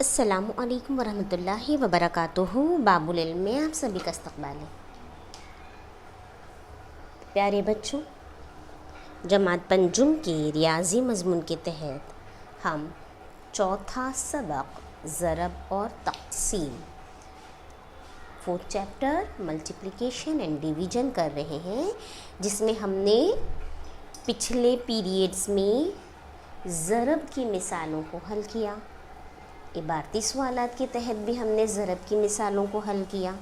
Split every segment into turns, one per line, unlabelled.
अस्सलामु अलैकुम वरहमतुल्लाहि वबरकातुहू। बाबुल इल्म में आप सभी का इस्तक़बाल है। प्यारे बच्चों, जमात पंजुम के रियाजी मज़मून के तहत हम चौथा सबक ज़रब और तक़सीम, fourth chapter multiplication and division कर रहे हैं, जिसमें हमने पिछले पीरियड्स में ज़रब की मिसालों को हल किया। इबारती सवालात के तहत भी हमने ज़रब की मिसालों को हल किया।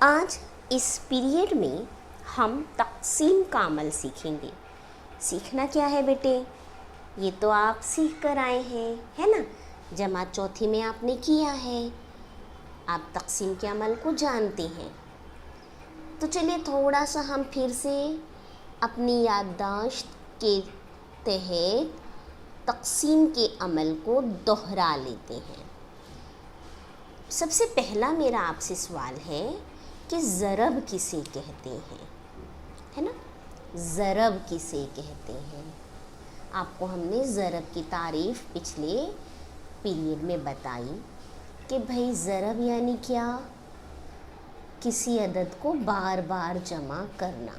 आज इस पीरियड में हम तक़सीम का अमल सीखेंगे। सीखना क्या है बेटे? ये तो आप सीख कर आए हैं, है ना। जमात चौथी में आपने किया है, आप तक़सीम के अमल को जानते हैं। तो चलिए थोड़ा सा हम फिर से अपनी याददाश्त के तहत तक़सीम के अमल को दोहरा लेते हैं। सबसे पहला मेरा आपसे सवाल है कि ज़रब किसे कहते हैं, है ना। ज़रब किसे कहते हैं? आपको हमने ज़रब की तारीफ़ पिछले पीरियड में बताई कि भाई ज़रब यानी क्या? किसी अदद को बार बार जमा करना।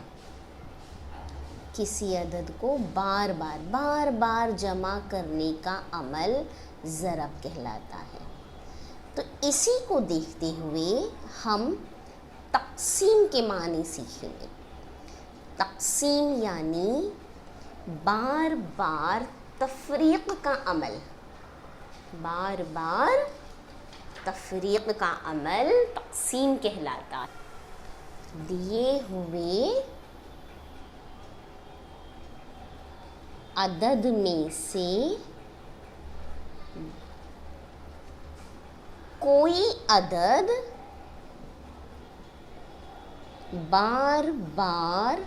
किसी अदद को बार बार जमा करने का अमल ज़रब कहलाता है। तो इसी को देखते हुए हम तक़सीम के मानी सीखेंगे। तक़सीम यानी बार बार तफ़रीक़ का अमल। बार बार तफ़रीक़ का अमल तक़सीम कहलाता है। दिए हुए अदद में से कोई अदद बार बार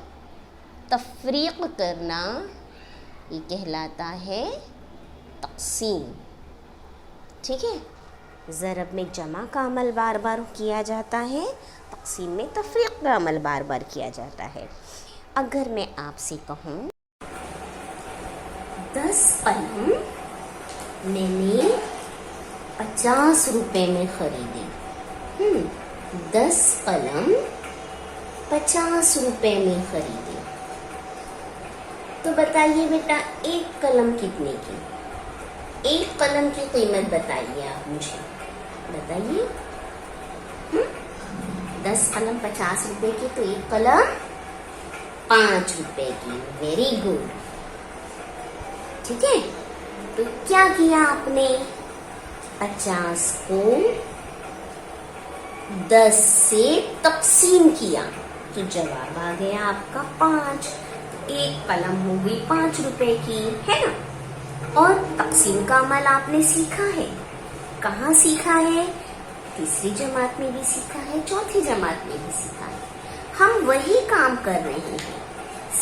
तफ़रीक़ करना, ये कहलाता है तक़सीम। ठीक है। ज़रब में जमा का अमल बार बार किया जाता है, तक़सीम में तफ़रीक़ का अमल बार बार किया जाता है। अगर मैं आपसे कहूँ 10 कलम मैंने 50 रुपए में ख़रीदे। 10 कलम 50 रुपए में ख़रीदे। तो बताइए बेटा, एक कलम कितने की? एक कलम की कीमत बताइए आप मुझे, बताइए। 10 कलम 50 रुपए की, तो एक कलम 5 रुपए की। Very good. ठीक है। तो क्या किया आपने? 50 को 10 से तक़सीम किया, तो जवाब आ गया आपका 5। तो एक कलम हो गई 5 रुपए की, है ना। और तक़सीम का अमल आपने सीखा है। कहाँ सीखा है? तीसरी जमात में भी सीखा है, चौथी जमात में भी सीखा है। हम वही काम कर रहे हैं,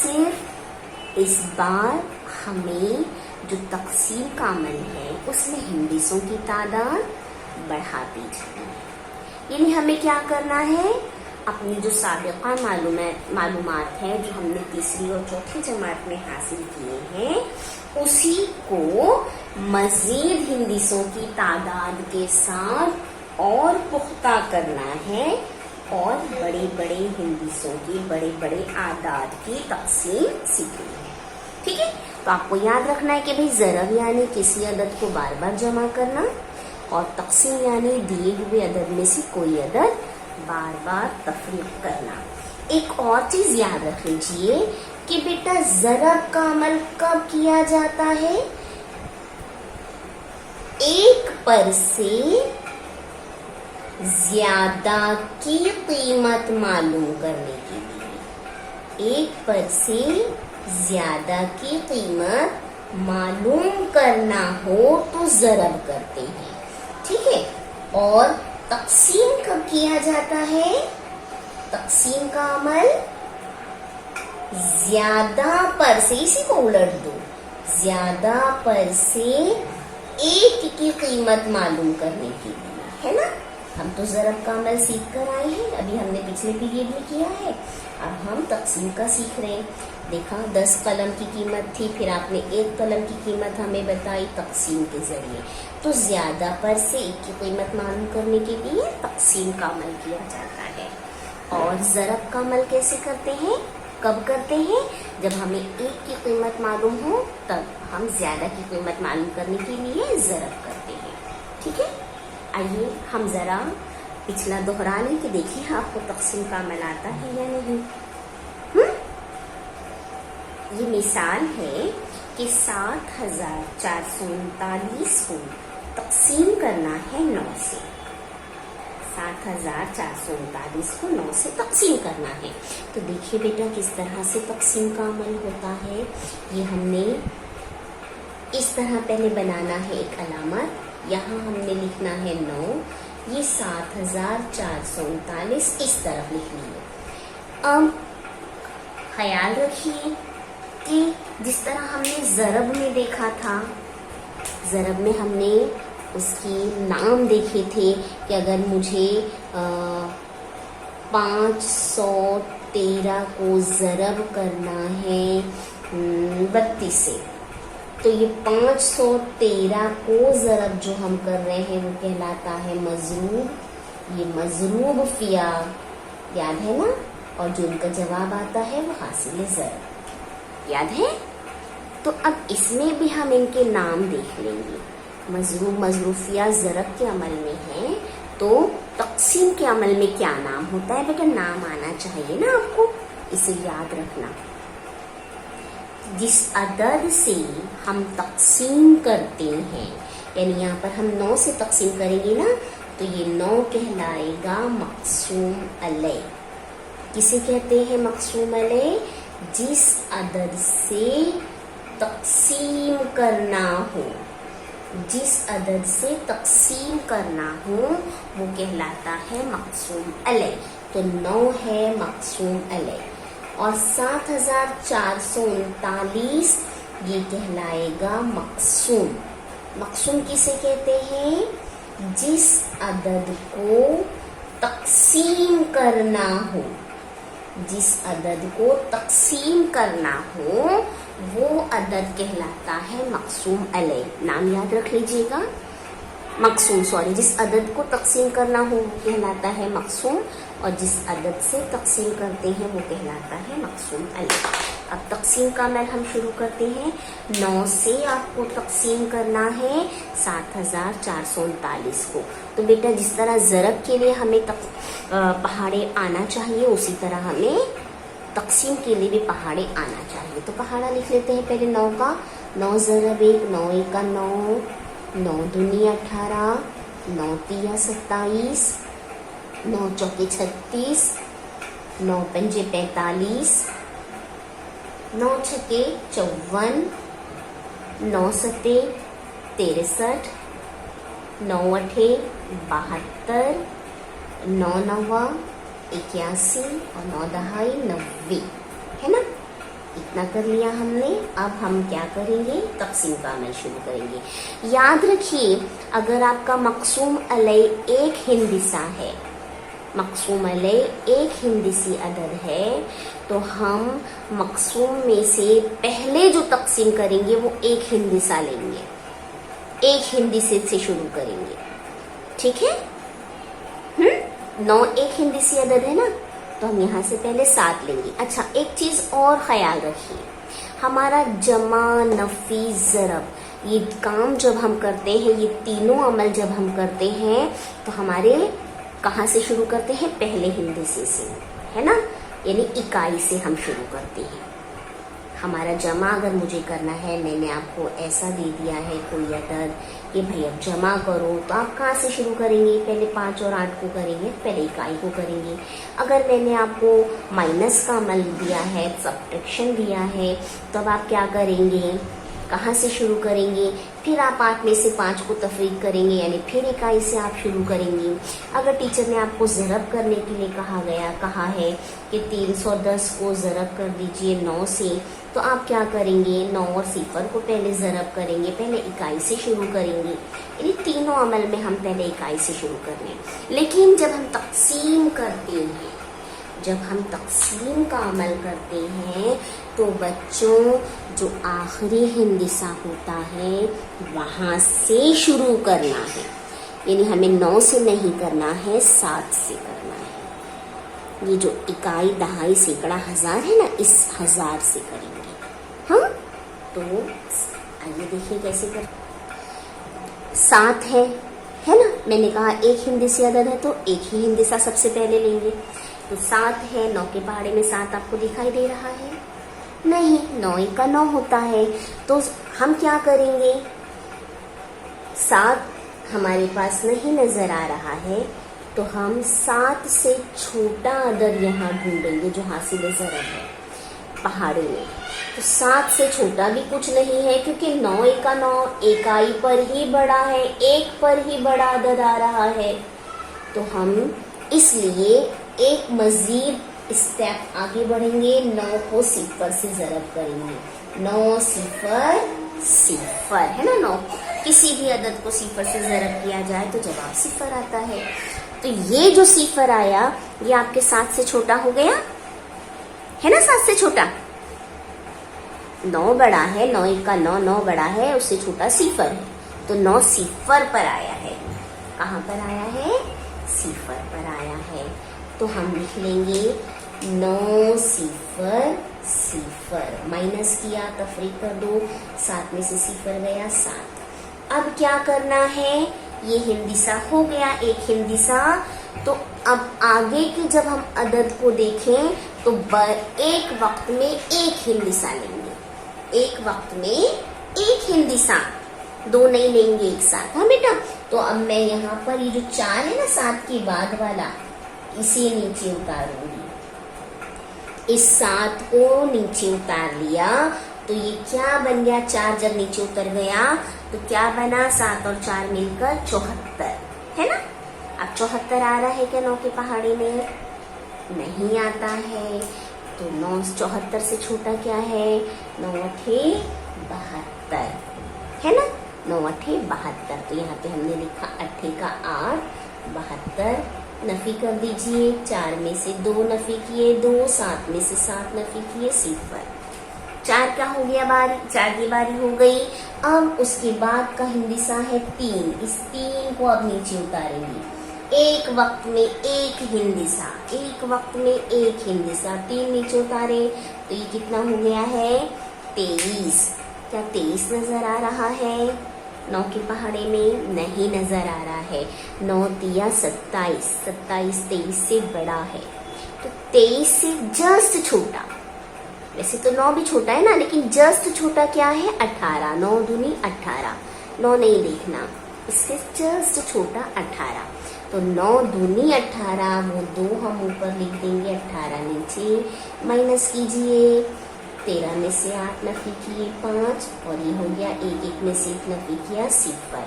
सिर्फ इस बार हमें जो तक़सीम का अमल है उसमें हिंदिसों की तादाद बढ़ाती जाए। यानी हमें क्या करना है? अपनी जो साबिक़ा मालूमात है जो हमने तीसरी और चौथी जमात में हासिल किए हैं, उसी को मज़ीद हिंदिसों की तादाद के साथ और पुख्ता करना है और बड़े बड़े हिंदिसों की बड़े बड़े आदाद की तक़सीम सीखनी है। ठीक है। तो आपको याद रखना है कि भाई ज़रब यानी किसी अदद को बार बार जमा करना, और तक़सीम यानी दिए हुए अदद में से कोई अदद बार बार तफ़रीक़ करना। एक और चीज़ याद रख लीजिए कि बेटा ज़रब का अमल कब किया जाता है? एक पर से ज़्यादा की कीमत मालूम करने के लिए। एक पर से ज़्यादा की कीमत मालूम करना हो तो ज़रब करते हैं। ठीक है। और तक़सीम कब किया जाता है? तक़सीम का अमल ज़्यादा पर से, इसी को उलट दो, ज़्यादा पर से एक की कीमत मालूम करने के लिए, है ना। हम तो ज़रब का अमल सीख कर आए हैं, अभी हमने पिछले पीरियड में किया है। अब हम तकसीम का सीख रहे हैं। देखा 10 कलम की कीमत थी, फिर आपने 1 कलम की कीमत हमें बताई तकसीम के ज़रिए। तो ज़्यादा पर से एक की कीमत मालूम करने के लिए तकसीम का अमल किया जाता है। और ज़रब का अमल कैसे करते हैं, कब करते हैं? जब हमें 1 की कीमत मालूम हो तब हम ज़्यादा की कीमत मालूम करने के लिए ज़रब करते हैं। ठीक है, आइए हम ज़रा पिछला दोहरा लें कि देखिए आपको तकसीम का अमल आता है या नहीं। ये मिसाल है कि 7439 को तकसीम करना है 9 से। 7439 को 9 से तकसीम करना है। तो देखिए बेटा किस तरह से तकसीम का अमल होता है। ये हमने इस तरह पहले बनाना है एक अलामत, यहाँ हमने लिखना है 9, ये 7439 इस तरफ लिखनी है। अब ख्याल रखिए कि जिस तरह हमने ज़रब में देखा था, ज़रब में हमने उसकी नाम देखे थे कि अगर मुझे 513 को ज़रब करना है 32 से, तो ये 513 को ज़रब जो हम कर रहे हैं वो कहलाता है मज़रूब। ये मज़रूब फिया याद है ना, और जो उनका जवाब आता है वो हासिल ज़रब याद है। तो अब इसमें भी हम इनके नाम देख लेंगे। मज़रूब मज़रूफिया ज़रब के अमल में है, तो तकसीम के अमल में क्या नाम होता है बेटा? नाम आना चाहिए ना आपको, इसे याद रखना। जिस अदद से हम तकसीम करते हैं, यानी यहाँ पर हम 9 से तकसीम करेंगे ना, तो ये 9 कहलाएगा मक़सूम अलैह। किसे कहते हैं मक़सूम अलैह? जिस अदद से तकसीम करना हो, जिस अदद से तकसीम करना हो वो कहलाता है मक़सूम अलैह। तो 9 है मक़सूम अलैह, और 7439 ये कहलाएगा मक़सूम। मक़सूम किसे कहते हैं? जिस अदद को तकसीम करना हो, जिस अदद को तकसीम करना हो वो अदद कहलाता है मक़सूम अलैह। नाम याद रख लीजिएगा, जिस अदद को तकसीम करना हो वो कहलाता है मक़सूम, और जिस अदद से तकसीम करते हैं वो कहलाता है मक़सूम अलैह। अब तकसीम का अमल हम शुरू करते हैं। 9 से आपको तकसीम करना है 7439 को। तो बेटा जिस तरह ज़रब के लिए हमें पहाड़े आना चाहिए, उसी तरह हमें तकसीम के लिए भी पहाड़े आना चाहिए। तो पहाड़ा लिख लेते हैं पहले 9 का। 9 ज़रब 1, 9 1 का 9, 9 दूनी 18, 9 तिया 27, 9 चौके 36, 9 पंजे 45, 9 छके 54, 9 सते 63, 9 अठे 72, 9 नवा 81 और 9 दहाई 90, है ना। इतना कर लिया हमने। अब हम क्या करेंगे? तकसीम का अमल शुरू करेंगे। याद रखिए अगर आपका मक़सूम अलैह एक हिंदिसा है, मक़सूम अलैह एक हिंदिसी अदद है, तो हम मक़सूम में से पहले जो तकसीम करेंगे वो एक हिंदिसा लेंगे, एक हिंदिसे से शुरू करेंगे। ठीक है? 9 एक हिंदिसी अदद है ना, तो हम यहाँ से पहले 7 लेंगे। अच्छा एक चीज़ और ख्याल रखिए, हमारा जमा नफ़ी ज़रब ये काम जब हम करते हैं, ये तीनों अमल जब हम करते हैं तो हमारे कहाँ से शुरू करते हैं? पहले हिंदिसे से, है ना, यानी इकाई से हम शुरू करते हैं। हमारा जमा अगर मुझे करना है, मैंने आपको ऐसा दे दिया है कोई अदद कि भाई अब जमा करो, तो आप कहाँ से शुरू करेंगे? पहले 5 और 8 को करेंगे, पहले इकाई को करेंगे। अगर मैंने आपको माइनस का अमल दिया है, सब्ट्रैक्शन दिया है, तो अब आप क्या करेंगे? कहाँ से शुरू करेंगे? फिर आप 8 में से 5 को तफरीक करेंगे, यानी फिर इकाई से आप शुरू करेंगे। अगर टीचर ने आपको ज़रब करने के लिए कहा है कि 310 को ज़रब कर दीजिए 9 से, तो आप क्या करेंगे, 9 और 0 को पहले ज़रब करेंगे, पहले इकाई से शुरू करेंगे। इन तीनों अमल में हम पहले इकाई से शुरू कर रहे हैं। लेकिन जब हम तक़सीम करते हैं, जब हम तक़सीम का अमल करते हैं तो बच्चों जो आखिरी हिंदिसा होता है वहाँ से शुरू करना है। यानी हमें 9 से नहीं करना है, 7 से करना है। ये जो इकाई, दहाई, सैकड़ा, हजार है ना, इस 1000 से करेंगे। हाँ, तो आइए देखिए कैसे कर। 7 है ना, मैंने कहा एक हिंदिसी अदद है तो एक ही हिंदिसा सबसे पहले लेंगे। तो 7 है, 9 के पहाड़े में 7 आपको दिखाई दे रहा है? नहीं, 9 का 9 होता है। तो हम क्या करेंगे, 7 हमारे पास नहीं नजर आ रहा है तो हम 7 से छोटा अदद यहाँ ढूंढेंगे जो हासिल ज़रब है पहाड़े में। तो 7 से छोटा भी कुछ नहीं है क्योंकि 9 का 9 इकाई पर ही बड़ा है, एक पर ही बड़ा अदद आ रहा है। तो हम इसलिए एक मजीद स्टेप आगे बढ़ेंगे, 9 को 0 से ज़रब करेंगे। 9 0 0 है ना, 9 किसी भी अदद को 0 से ज़रब किया जाए तो जवाब 0 आता है। तो ये जो 0 आया ये आपके 7 से छोटा हो गया है ना, 7 से छोटा। 9 बड़ा है, 9 का 9, 9 बड़ा है, उससे छोटा 0 है। तो 9 0 पर आया है। कहाँ पर आया है? 0 पर आया है। तो हम लिख लेंगे 9 0 0, माइनस किया, तफरीक कर दो, 7 में से 0 गया 7। अब क्या करना है, ये हिंदिसा हो गया एक हिंदिसा। तो अब आगे की जब हम अदद को देखें तो एक वक्त में एक हिंदिसा लेंगे, एक वक्त में एक हिंदिसा, 2 नहीं लेंगे एक साथ। हाँ बेटा, तो अब मैं यहाँ पर ये जो 4 है ना 7 के बाद वाला, इसे नीचे उतारूंगी। इस 7 को नीचे उतार लिया तो ये क्या बन गया, 4 जब नीचे उतर गया तो क्या बना, 7 और 4 मिलकर 74 है ना। अब 74 आ रहा है क्या 9 के पहाड़े में? नहीं आता है। तो 9 74 से छोटा क्या है, 9 8 72 है ना, 9 8 72। तो यहाँ पे हमने लिखा 8 का 8 72, नफी कर दीजिए, 4 में से 2 नफी किए 2, 7 में से 7 नफी किए 0। 4 क्या हो गया, 4 की बारी हो गई। अब उसके बाद का हिंदिसा है 3, इस 3 को अब नीचे उतारेंगे। एक वक्त में एक हिंदिसा, एक वक्त में एक हिंदिसा, 3 नीचे उतारे तो ये कितना हो गया है, 23। क्या 23 नजर आ रहा है 9 के पहाड़े में? नहीं नजर आ रहा है। 9 दिया 27, 27 23 से बड़ा है। तो 23 से जस्ट छोटा, वैसे तो 9 भी छोटा है ना, लेकिन जस्ट छोटा क्या है, 18। 9 दूनी 18, 9 नहीं लिखना, इससे जस्ट छोटा 18। तो 9 दूनी 18, वो 2 हम ऊपर लिख देंगे, 18 नीचे, माइनस कीजिए, 13 में से 8 नफी किए 5, और ये हो गया 1, 1 में से 1 नफी किया 0।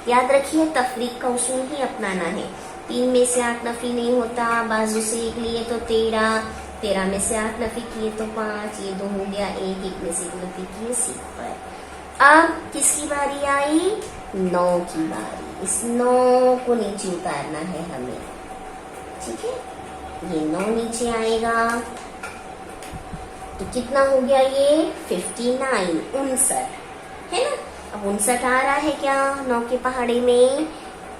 याद रखिए तफरीक का उसूल ही अपनाना है। 3 में से 8 नफी नहीं होता, बाजू से 1 लिए तो 13, 13 में से 8 नफी किए तो 5, ये 2 हो गया 1, 1 में से 1 नफी किए 0। अब किसकी बारी आई, 9 की बारी। इस 9 को नीचे उतारना है हमें, ठीक है। ये 9 नीचे आएगा तो कितना हो गया ये, 59, 59 है ना। अब 59 आ रहा है क्या 9 के पहाड़े में?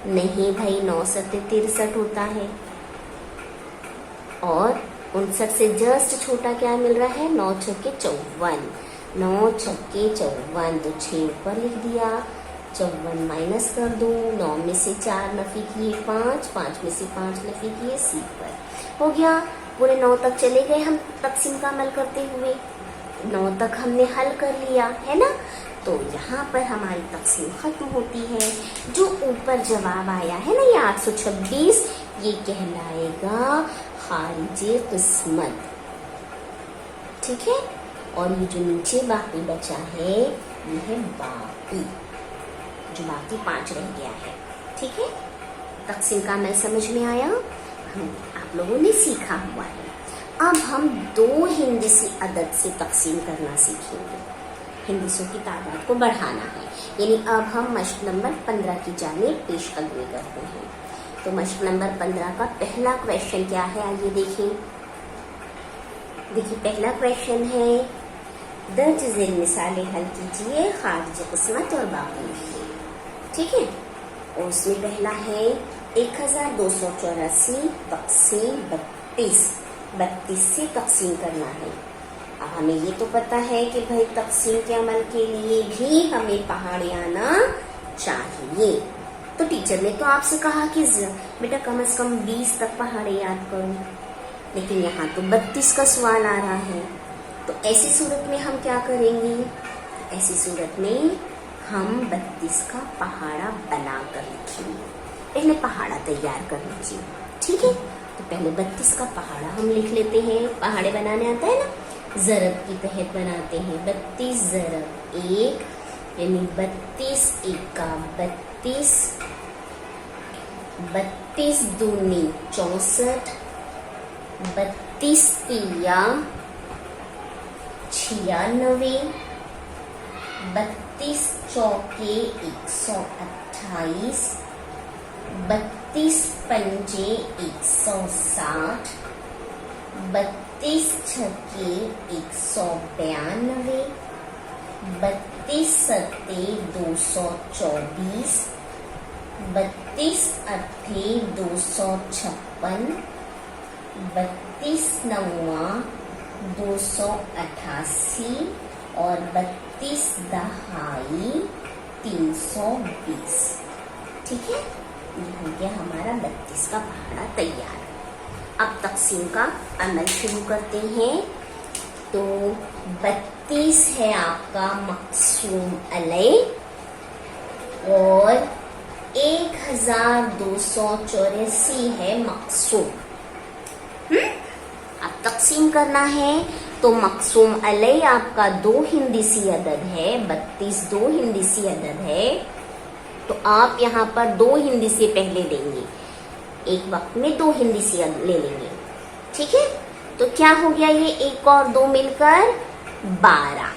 नहीं भाई, 9 7 63 होता है, और 59 से जस्ट छोटा क्या मिल रहा है, 9 छक्के 54, 9 छक्के 54, तो 6 ऊपर लिख दिया, 54 माइनस कर दो, 9 में से 4 नफी किए 5, 5 में से 5 नफी किए 0 हो गया। पूरे 9 तक चले गए हम तकसीम का अमल करते हुए, 9 तक हमने हल कर लिया है ना। तो यहाँ पर हमारी तकसीम खत्म होती है। जो ऊपर जवाब आया है ना, ये 826, ये कहलाएगा खारिजे किस्मत, ठीक है। और ये जो नीचे बाकी बचा है ये है बाकी, जो बाकी 5 रह गया है, ठीक है। तकसीम का अमल समझ में आया, आप लोगों ने सीखा हुआ है। अब हम दो हिंदीसी अदद से तकसीम करना सीखेंगे। हिंदीसों की तादाद को बढ़ाना है, यानी अब हम मश्क नंबर 15 की जानिब पेशकदमी करते हैं। तो मश्क नंबर 15 का पहला क्वेश्चन क्या है, आइए देखें। देखिए पहला क्वेश्चन है, दर्ज ज़ेल मिसालें हल कीजिए, खारिज किस्मत और बाकी लिखिए। ठीक है, और उसमें पहला है 1284 तकसीम 32 से तकसीम करना है। अब हमें ये तो पता है कि भाई तकसीम के अमल के लिए भी हमें पहाड़े आना चाहिए। तो टीचर ने तो आपसे कहा कि बेटा कम से कम 20 तक पहाड़े याद करो, लेकिन यहाँ तो 32 का सवाल आ रहा है। तो ऐसी सूरत में हम क्या करेंगे, ऐसी सूरत में हम 32 का पहाड़ा बना कर लिखेंगे। पहले पहाड़ा तैयार कर लीजिए। ठीक है, तो पहले 32 का पहाड़ा हम लिख लेते हैं। पहाड़े बनाने आता है ना, ज़रब की तहत बनाते हैं। 32 ज़रब 1 यानी 32 1 32, 32 दूनी 64, 32 तिया 96, 32 चौके 128, 32 पंजे 160, 32 छक्के 192, 32 सत्ते 224, 32 अट्ठे 256, 32 नौवा 288 और 32 दहाई 320। ठीक है, ये हो गया हमारा 32 का पहाड़ा तैयार। अब तकसीम का अमल शुरू करते हैं। तो 32 है आपका मक़सूम अलैह और 1284 है मक़सूम। अब तकसीम करना है तो मक़सूम अलैह आपका 2 हिंदीसी अदद है, 32 2 हिंदीसी अदद है। तो आप यहाँ पर 2 हिंदीसी पहले लेंगे, एक वक्त में 2 हिंदीसी ले लेंगे। ठीक है, तो क्या हो गया, ये 1 और 2 मिलकर 12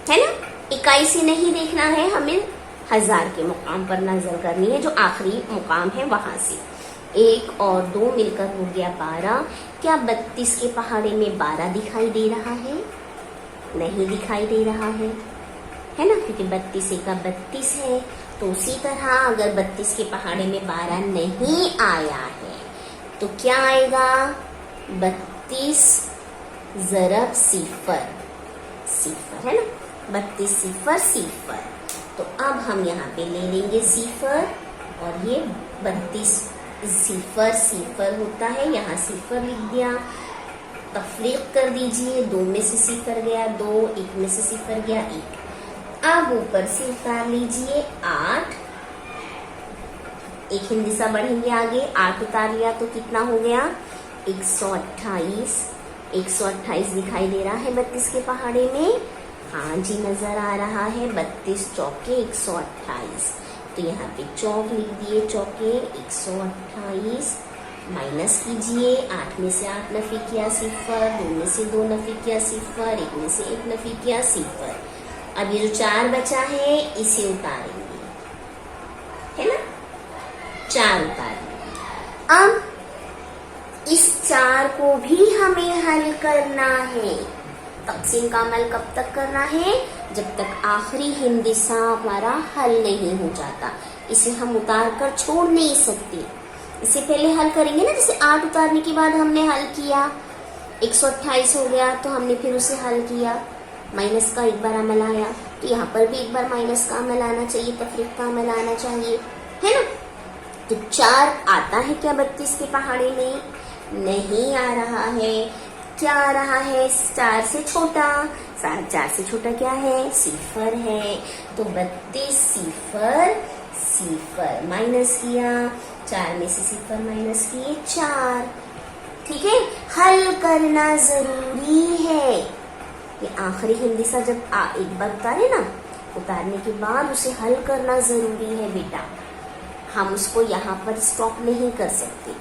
है ना। इकाई से नहीं देखना है, हमें 1000 के मुकाम पर नजर करनी है, जो आखिरी मुकाम है वहां से। 1 और 2 मिलकर हो गया 12। क्या 32 के पहाड़े में 12 दिखाई दे रहा है? नहीं दिखाई दे रहा है ना, क्योंकि 32 का 32 है। तो उसी तरह अगर 32 के पहाड़े में 12 नहीं आया है तो क्या आएगा, 32 ज़रब 0 है ना, 32 0। तो अब हम यहाँ पे ले लेंगे 0 और ये 32 0 होता है, यहाँ 0 लिख दिया। तफरीक कर दीजिए, 2 में से 0 गया 2, 1 में से 0 गया 1। अब ऊपर से उतार लीजिए 8, एक हिंदीसा बढ़ेंगे आगे, 8 उतार लिया तो कितना हो गया 128। 128 दिखाई दे रहा है 32 के पहाड़े में, हाँ जी नजर आ रहा है। 32 चौके 128, तो यहाँ पे चौक लिख दिए, चौके 128 माइनस कीजिए। 8 में से 8 नफी किया 0, 2 में से 2 नफी किया 0, 1 में से 1 नफी किया 0। अब ये जो 4 बचा है इसे उतारेंगे, है ना, 4 उतारेंगे। अब इस 4 को भी हमें हल करना है। तकसीम का अमल कब तक करना है, जब तक आखिरी हिंदीसा हमारा हल नहीं हो जाता। इसे हम उतार कर छोड़ नहीं सकते, इसे पहले हल करेंगे ना। जैसे 8 उतारने के बाद हमने हल किया, 128 हो गया, तो हमने फिर उसे हल किया, माइनस का एक बार अमल आया, तो यहाँ पर भी एक बार माइनस का अमल आना चाहिए, तफरीक का अमल आना चाहिए, है ना। तो 4 आता है क्या 32 के पहाड़े में? नहीं आ रहा है। क्या आ रहा है? 4 से छोटा। 4 से छोटा क्या है? 0 है। तो 32 0 माइनस किया, 4 में से 0 माइनस किए 4। ठीक है, हल करना जरूरी है। ये आखिरी हिंदीसा जब एक बार उतारे ना, उतारने के बाद उसे हल करना जरूरी है बेटा। हम उसको यहाँ पर स्टॉप नहीं कर सकते।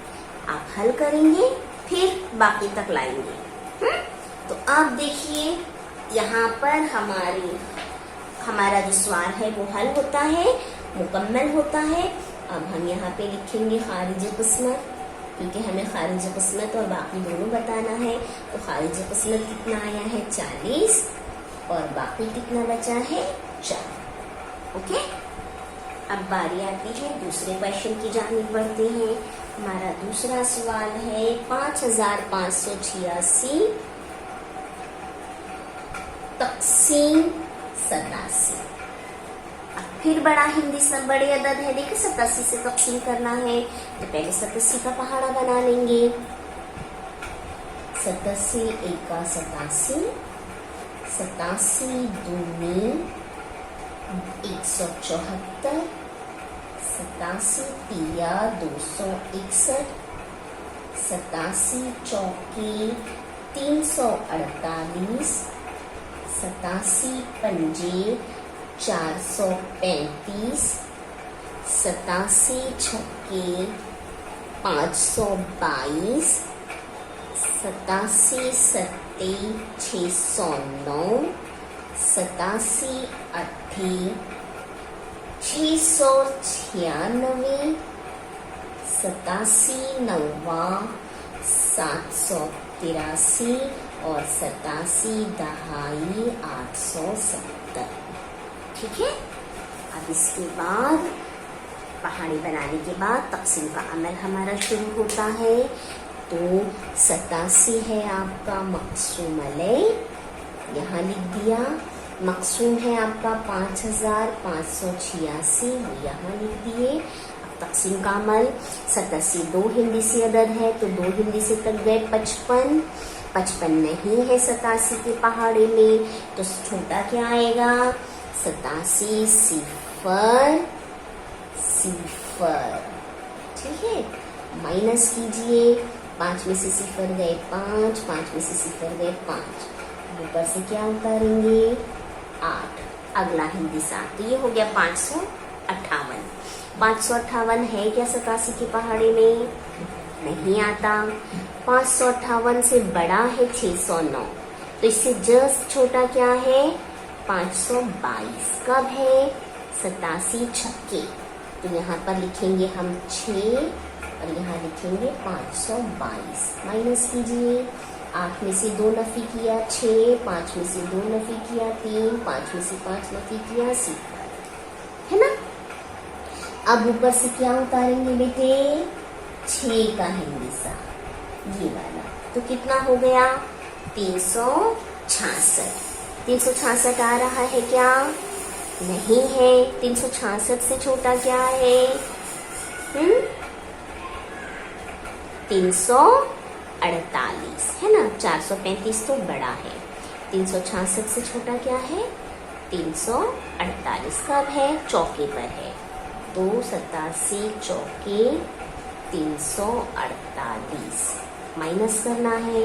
आप हल करेंगे फिर बाकी तक लाएंगे। तो अब देखिए यहाँ पर हमारा जो सवाल है वो हल होता है, मुकम्मल होता है। अब हम यहाँ पे लिखेंगे खारिज किस्मत, क्योंकि हमें खारिज किस्मत और बाकी दोनों बताना है। तो खारिज किस्मत कितना आया है 40 और बाकी कितना बचा है 4। ओके, अब बारी आती है दूसरे क्वेश्चन की जानिब बढ़ते हैं। हमारा दूसरा सवाल है 5586 तक़सीम 87। फिर बड़ा हिंदी सब बड़े अदद है, देखिए 87 से तक़सीम करना है तो पहले 87 का पहाड़ा बना लेंगे। 87 एका 87, 87 दूनी 174, 87 तिया 261, 87 चौकी 348, 87 पंजे 435, 87 छक्के 522, 87 सत्ते 609, 87 अट्ठे 696, 87 नौवा 783 और 87 दहाई 870। ठीक है, अब इसके बाद पहाड़ी बनाने के बाद तक़सीम का अमल हमारा शुरू होता है। तो 87 है आपका मक़सूम अलैह, यहाँ लिख दिया। मक़सूम है आपका 5586, वो यहाँ लिख दिए। अब तक़सीम का अमल 87 दो हिंदी से अदद है तो दो हिंदी से तक गए 55। 55 नहीं है 87 के पहाड़े में, तो छोटा क्या आएगा 87 सिफर सिफर। ठीक है, माइनस कीजिए, 5 में से सिफर गए 5, 5 में से सिफर गए 5, ऊपर से क्या उतारेंगे 8। अगला हिंदी 7, तो ये हो गया 558। 558 है क्या 87 के पहाड़े में? नहीं आता। 558 से बड़ा है 609, तो इससे जस्ट छोटा क्या है 522। कब है 87 छक्के, तो यहाँ पर लिखेंगे हम 6 और यहाँ लिखेंगे 522। माइनस कीजिए, 8 में से 2 नफी किया 6, 5 में से 2 नफी किया 3, 5 में से 5 नफी किया 0, है ना। अब ऊपर से क्या उतारेंगे बेटे 6 का हिंदी सा, ये वाला, तो कितना हो गया 366। 366 आ रहा है क्या? नहीं है। 366 से छोटा क्या है 348, है ना। 435 तो बड़ा है। 366 से छोटा क्या है 348। कब है? चौके पर है, तो 87 चौके 348। माइनस करना है,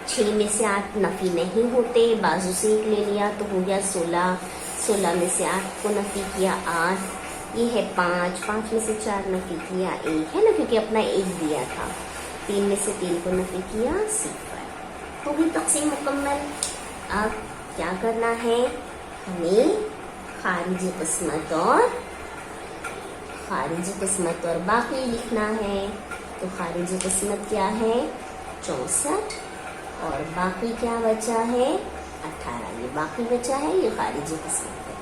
6 में से 8 नफी नहीं होते, बाजू से 1 ले लिया तो हो गया 16। 16 में से 8 को नफी किया 8, ये है 5, 5 में से 4 नफी किया 1, है ना, क्योंकि अपना 1 दिया था। 3 में से 3 को नफी किया 0। हो गई तक़सीम मुकम्मल। अब क्या करना है, हमें खारिज किस्मत और बाकी लिखना है। तो खारिज किस्मत क्या है 64 और बाकी क्या बचा है 18, ये बाकी बचा है, ये खारिज किस्मत है।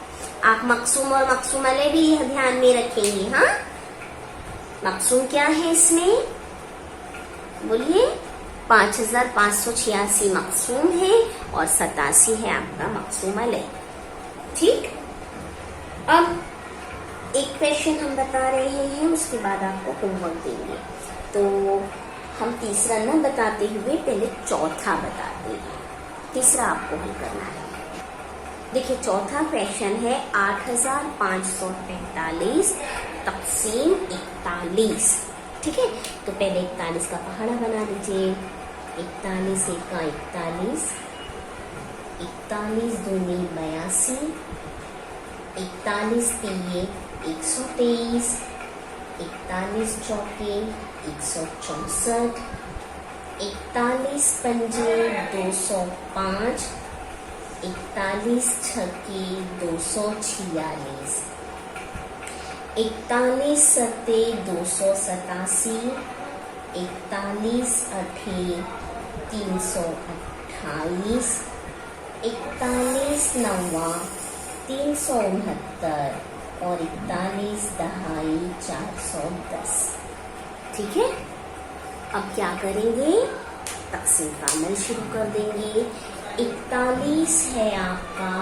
आप मक़सूम और मक़सूम अलैह भी यह ध्यान में रखेंगे। हाँ, मक़सूम क्या है इसमें बोलिए 5586 मक़सूम है और 87 है आपका मक़सूम अलैह। ठीक, अब एक क्वेश्चन हम बता रहे हैं, उसके बाद आपको होमवर्क देंगे। तो हम तीसरा न बताते हुए पहले चौथा बताते हैं, तीसरा आपको हल करना है। देखिए चौथा क्वेश्चन है 8545 तक़सीम 41। ठीक है, तो पहले 41 का पहाड़ा बना लीजिए। 41 एका 41, 41 दूनी 82, 41 तिये 123, 41 चौके 164, 41 पंजे 205, 41 छक्के 246, 41 सत्ते 287, 41 अठे 328, 41 नवा 369 और 41 दहाई 410। ठीक है, अब क्या करेंगे, तकसीम का अमल शुरू कर देंगे। 41 है आपका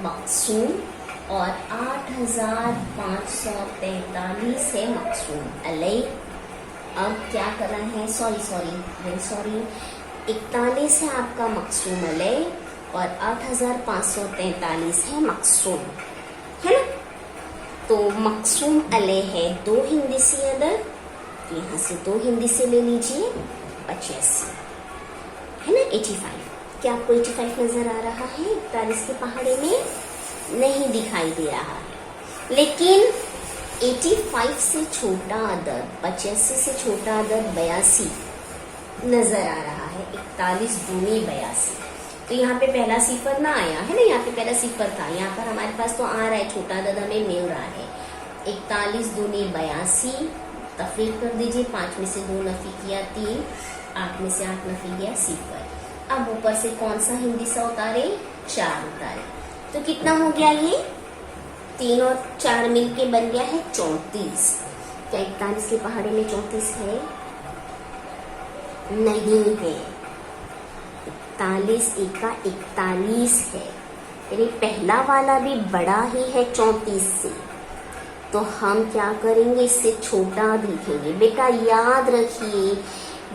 मकसूम और 8543 है मकसूम अलई। अब क्या करना है, सॉरी 41 है आपका मकसूम अलई और 8543 है मकसूम, है ना। तो मकसूम अलई है 2 हिंदसी अदद, यहाँ से 2 हिंदसी ले लीजिए, 85 है ना। 85, क्या आपको 85 नजर आ रहा है 41 के पहाड़े में? नहीं दिखाई दे रहा है, लेकिन 85 से छोटा अदद, 85 से छोटा अदद 82 नजर आ रहा है। 41 दूनी 82, तो यहाँ पे पहला सिफर ना आया है ना, यहाँ पे पहला सिफर था, यहाँ पर हमारे पास तो आ रहा है, छोटा अदद हमें मिल रहा है। 41 दूनी 82, तफरीक कर दीजिए, 5 में से 2 नफी किया 3, 8 में से 8 नफी किया 0। अब ऊपर से कौन सा हिंदीसा उतारे, 4 उतारे, तो कितना हो गया ये, 3 और 4 मिलके बन गया है 34। क्या 41 के पहाड़े में 34 है? नहीं है, 41 एका 41 है, यानी पहला वाला भी बड़ा ही है 34 से। तो हम क्या करेंगे, इससे छोटा लिखेंगे। बेटा याद रखिए,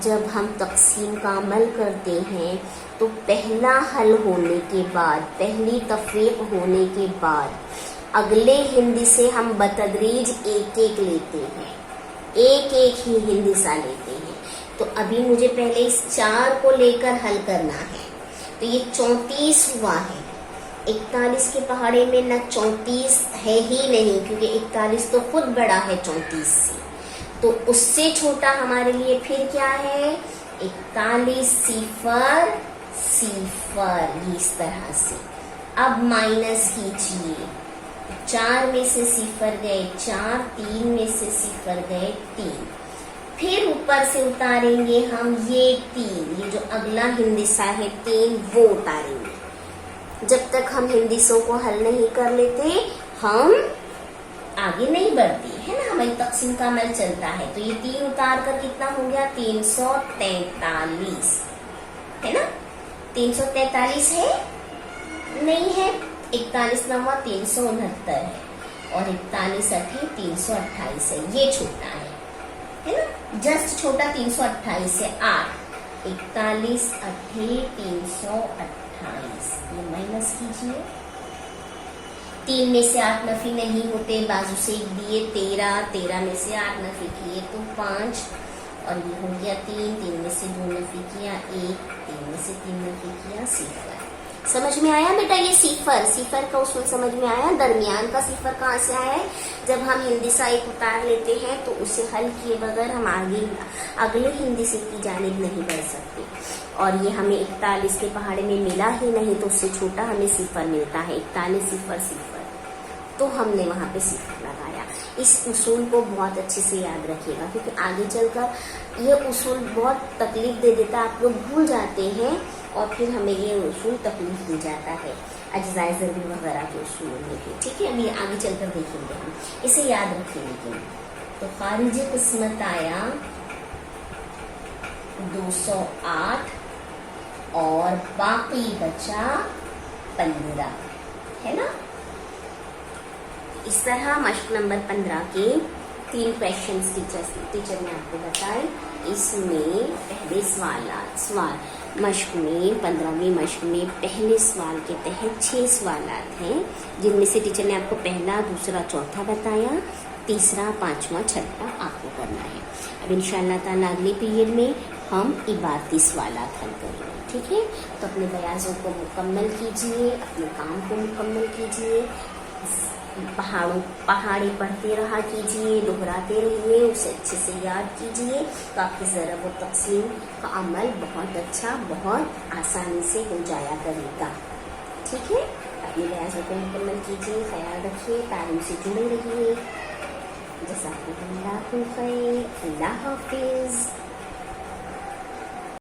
जब हम तकसीम का अमल करते हैं तो पहला हल होने के बाद, पहली तफरीक होने के बाद अगले हिंदी से हम बतदरीज एक एक लेते हैं, एक एक ही हिंदीसा लेते हैं। तो अभी मुझे पहले इस 4 को लेकर हल करना है। तो ये 34 हुआ है, 41 के पहाड़े में न 34 है ही नहीं, क्योंकि 41 तो खुद बड़ा है 34 से। तो उससे छोटा हमारे लिए फिर क्या है, 41 सिफर सिफर, इस तरह से। अब माइनस कीजिए, 4 में से सिफर गए 4, 3 में से सिफर गए 3, फिर ऊपर से उतारेंगे हम ये 3, ये जो अगला हिंदीसा है 3 वो उतारेंगे। जब तक हम हिंदीसों को हल नहीं कर लेते हम आगे नहीं बढ़ती है ना, हमारी तकसीम का अमल चलता है। तो ये 3 उतार कर कितना हो गया, 343 है ना। 343 है नहीं है, 41 नवा 369 है और 41 अठे 328 है, ये छोटा है ना, जस्ट छोटा 328 से 8, 41 अठे 328, ये माइनस कीजिए। 3 में से 8 नफी नहीं होते, बाजू से 1 दिए 13 में से 8 नफी किए तो 5 और ये हो गया 3 में से 2 नफी किया 1, 3 में से 3 नफी किया 0। समझ में आया बेटा, ये सिफर का उसूल समझ में आया। दरमियान का सिफर कहाँ से आया है, जब हम हिंदीसा एक उतार लेते हैं तो उसे हल किए बगैर हम अगले हिंदीसे की जानिब नहीं बढ़ सकते। और ये हमें 41 के पहाड़े में मिला ही नहीं, तो उससे छोटा हमें सिफर मिलता है, 41 सिफर, तो हमने वहां पे सिफर लगाया। इस उसूल को बहुत अच्छे से याद रखिएगा, क्योंकि आगे चलकर ये उसूल बहुत तकलीफ दे देता है, आप लोग भूल जाते हैं और फिर हमें ये उसूल तकलीफ दे जाता है, अज्जाए ज़रबी वगैरह के उसूल में भी। ठीक है, अभी आगे चलकर देखेंगे हम, इसे याद रखेंगे। तो खारिज किस्मत आया 208 और बाकी बचा 15, है ना। इस तरह मश्क नंबर 15 के 3 क्वेश्चन टीचर ने आपको बताए। इसमें पहले सवाल मश्क में 15वीं मश्क में पहले सवाल के तहत 6 सवाल हैं, जिनमें से टीचर ने आपको पहला, दूसरा, चौथा बताया, तीसरा, पांचवा, छठा आपको करना है। अब इंशाअल्लाह ताला अगले पीरियड में हम इबारती सवाल हल करेंगे। ठीक है, तो अपने बयाजों को मुकम्मल कीजिए, अपने काम को मुकम्मल कीजिए। पहाड़ी पढ़ते रहा कीजिए, दोहराते रहिए, उसे अच्छे से याद कीजिए तो आपकी ज़रब और तक़सीम का अमल बहुत अच्छा, बहुत आसानी से हो जाया करेगा। ठीक है, अपनी रियाज़त को मुकम्मल कीजिए, ख्याल रखिए, तालीम से जुड़े रहिए। जज़ाकुमुल्लाहु खैर, अल्लाह हाफ़िज़।